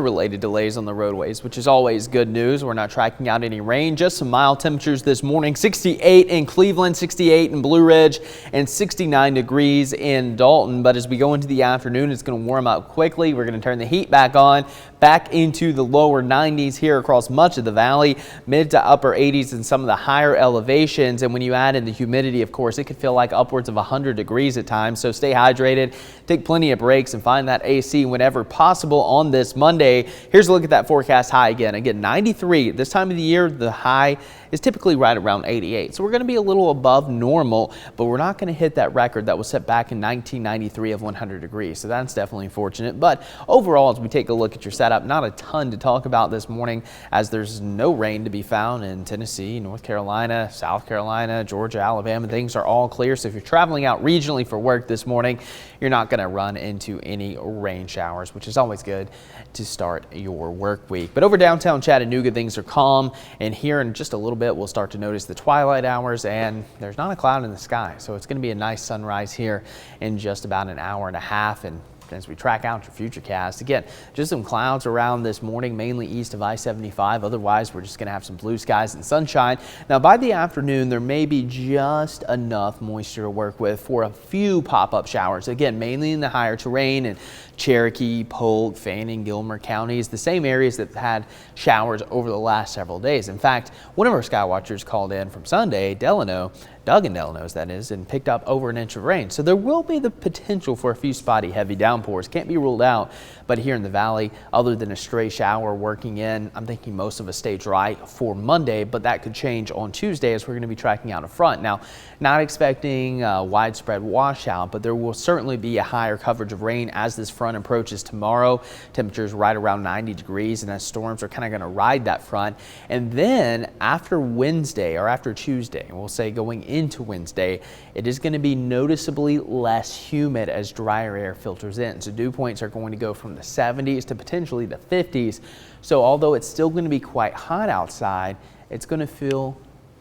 Related delays on the roadways, which is always good news. We're not tracking out any rain, just some mild temperatures this morning. 68 in Cleveland, 68 in Blue Ridge, and 69 degrees in Dalton. But as we go into the afternoon, it's going to warm up quickly. We're going to turn the heat back on, back into the lower 90s here across much of the valley, mid to upper 80s in some of the higher elevations. And when you add in the humidity, of course, it could feel like upwards of 100 degrees at times. So stay hydrated, take plenty of breaks, and find that AC whenever possible on this Monday. Here's a look at that forecast high again. Again, 93. This time of the year, the high is typically right around 88. So we're going to be a little above normal, but we're not going to hit that record that was set back in 1993 of 100 degrees. So that's definitely fortunate. But overall, as we take a look at your setup, not a ton to talk about this morning, as there's no rain to be found in Tennessee, North Carolina, South Carolina, Georgia, Alabama. Things are all clear. So if you're traveling out regionally for work this morning, you're not going to run into any rain showers, which is always good to start your work week. But over downtown Chattanooga, things are calm, and here in just a little bit we'll start to notice the twilight hours, and there's not a cloud in the sky, so it's going to be a nice sunrise here in just about an hour and a half. And as we track out your futurecast, again, just some clouds around this morning, mainly east of I-75. Otherwise, we're just going to have some blue skies and sunshine. Now, by the afternoon, there may be just enough moisture to work with for a few pop-up showers. Again, mainly in the higher terrain and Cherokee, Polk, Fanning, Gilmer counties, the same areas that had showers over the last several days. In fact, one of our sky watchers called in from Sunday, Doug in Delano's, that is, and picked up over an inch of rain. So there will be the potential for a few spotty heavy downpours. Can't be ruled out, but here in the valley, other than a stray shower working in, I'm thinking most of us stay dry for Monday, but that could change on Tuesday as we're going to be tracking out a front. Now, not expecting a widespread washout, but there will certainly be a higher coverage of rain as this front approaches tomorrow. Temperatures right around 90 degrees, and as storms are kind of going to ride that front. And then after Wednesday, or after Tuesday, we'll say going into Wednesday, it is going to be noticeably less humid as drier air filters in. So dew points are going to go from the 70s to potentially the 50s. So although it's still going to be quite hot outside, it's going to feel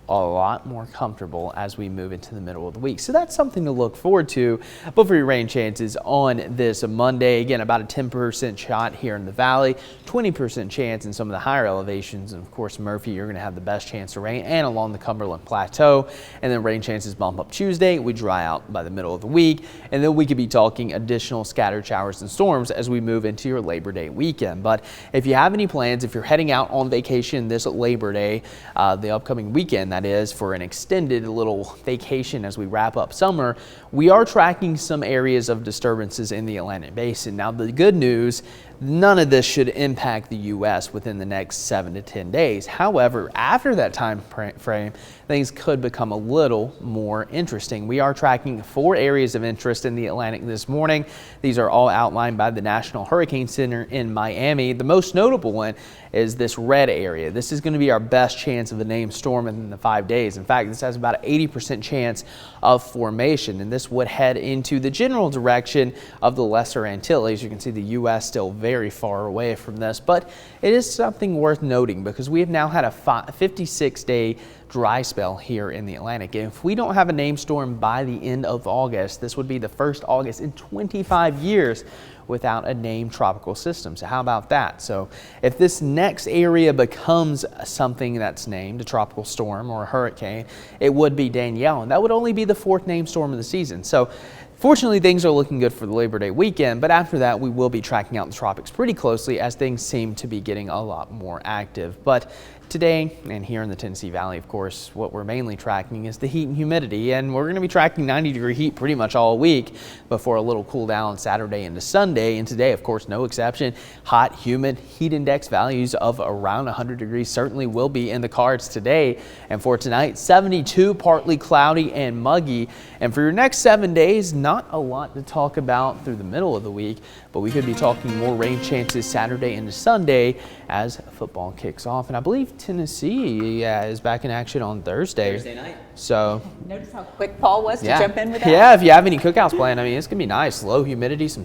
a lot more comfortable as we move into the middle of the week. So that's something to look forward to. But for your rain chances on this Monday, again, about a 10% shot here in the valley, 20% chance in some of the higher elevations. And of course, Murphy, you're going to have the best chance of rain, and along the Cumberland Plateau. And then rain chances bump up Tuesday. We dry out by the middle of the week. And then we could be talking additional scattered showers and storms as we move into your Labor Day weekend. But if you have any plans, if you're heading out on vacation this Labor Day, the upcoming weekend, that is, for an extended little vacation as we wrap up summer, we are tracking some areas of disturbances in the Atlantic Basin. Now, the good news, none of this should impact the U.S. within the next 7 to 10 days. However, after that time frame, things could become a little more interesting. We are tracking 4 areas of interest in the Atlantic this morning. These are all outlined by the National Hurricane Center in Miami. The most notable one is this red area. This is going to be our best chance of a named storm in the 5 days. In fact, this has about an 80% chance of formation, and this would head into the general direction of the Lesser Antilles. You can see the U.S. still very far away from this, but it is something worth noting because we have now had a 56-day dry spell here in the Atlantic. And if we don't have a named storm by the end of August, this would be the first August in 25 years without a named tropical system. So how about that? So if this next area becomes something that's named a tropical storm or a hurricane, it would be Danielle, and that would only be the 4th named storm of the season. So fortunately, things are looking good for the Labor Day weekend, but after that, we will be tracking out the tropics pretty closely as things seem to be getting a lot more active. But today, and here in the Tennessee Valley, of course, what we're mainly tracking is the heat and humidity, and we're going to be tracking 90-degree heat pretty much all week before a little cool down Saturday into Sunday. And today, of course, no exception. Hot, humid, heat index values of around 100 degrees certainly will be in the cards today. And for tonight, 72, partly cloudy and muggy. And for your next 7 days, not a lot to talk about through the middle of the week, but we could be talking more rain chances Saturday into Sunday as football kicks off. And I believe Tennessee is back in action on Thursday night. So notice how quick Paul was to jump in with that. Yeah, if you have any cookouts planned, I mean, it's gonna be nice. Low humidity, some sun.